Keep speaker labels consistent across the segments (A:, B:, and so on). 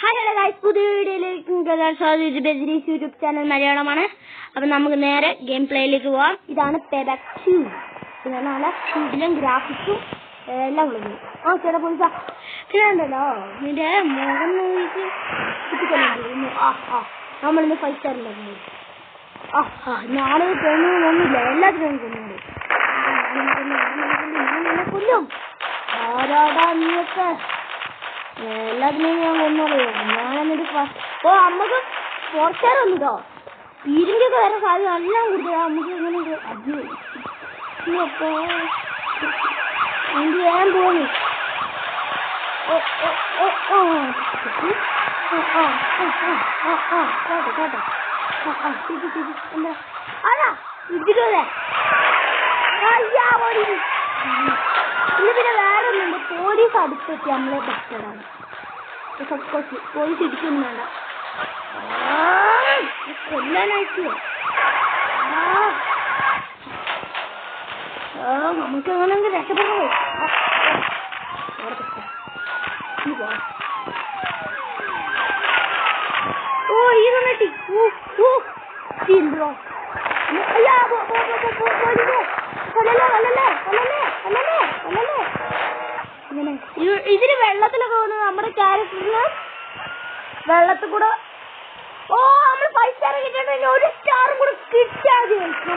A: Hello guys, പുതിയ വീഡിയോയിലേക്ക് YouTube channel മലയാളമാണ്. അപ്പൊ നമുക്ക് നേരെ ഗെയിം പ്ലേയിലേക്ക് പോവാം. ഇതാണ് പേബാക്ക് 2. ഇതാണ് നല്ല സ്പീഡിലും ഗ്രാഫിക്സും എല്ലാം ഉള്ളത്. ചേട്ടാ പോയിസാ ഉണ്ടല്ലോ നിന്റെ മുഖം നോക്കിട്ട് കുട്ടിക്കൊണ്ടിരുന്നു. നമ്മളിന്ന് 5 സ്റ്റാറിലായിരുന്നു. ഞാനത് കൊന്നൊന്നുമില്ല, എല്ലാത്തിനും കൊന്നുണ്ട്. കൊല്ലും ആരാടാ നീയൊക്കെ? എല്ലാത്തിനെയും ഞാൻ കൊന്നോളൂ. ഞാനെന്നിട്ട് അമ്മക്ക് 4 സ്റ്റാർ വന്നിട്ടോ. പീരിന്റെയൊക്കെ വരെ സാധ്യത എല്ലാം കൂടുതലാ. നമുക്ക് ഇങ്ങനെ എന്ത് ചെയ്യാൻ തോന്നി. അതാ ഇതിലേ പിന്നെ വേറെ ഒന്നുണ്ട്. പോലീസ് അടുത്തെത്തി നമ്മളെ ബസ്റ്റഡാണ്. പോലീസ് ഇടിക്കൊന്നും വേണ്ട, കൊല്ലാനായിട്ട്. നമുക്ക് എങ്ങനെയെങ്കിൽ രക്ഷപ്പെടുന്നത്. ഇതെന്നിട്ടി ഇതിന് വെള്ളത്തിലൊക്കെ വന്ന് നമ്മുടെ ക്യാരക്ടറിന് വെള്ളത്തിൽ കൂടെ നമ്മൾ 5 സ്റ്റാർ കിട്ടിയിട്ടുണ്ടെങ്കിൽ 1 സ്റ്റാറും കൂടെ കിട്ടാതെ നമുക്ക്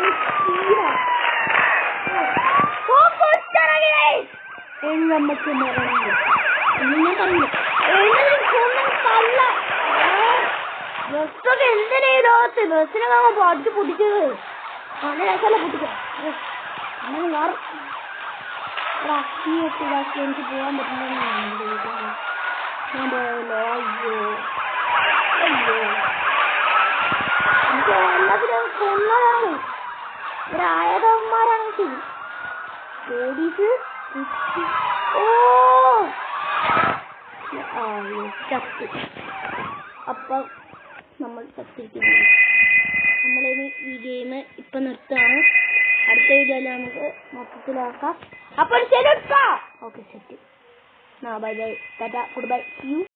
A: ബസ്സൊക്കെ എന്തിനാ ഈ ലോകത്ത്? ബസ്സിനെ വാങ്ങുമ്പോ അടിച്ച് പൊട്ടിച്ചത് നല്ല രസമല്ല പൊട്ടിച്ചത്. അങ്ങനെ മാറും. എനിക്ക് പോകാൻ പറ്റുന്ന എനിക്ക് എല്ലാത്തിനും കൊന്നതാണ്. ഒരായതന്മാരാണ് ശരി. പോലീസ് ചത്ത്. അപ്പം നമ്മൾ ചത്തിരിക്കുന്നു. നമ്മളിനി ഈ ഗെയിം ഇപ്പൊ നിർത്തുകയാണ്. അടുത്ത വീഡിയോയിൽ നമുക്ക് മൊത്തത്തിലാക്കാം. അപ്പോൾ ശരി. Okay set. Bye bye, tata, goodbye, see U.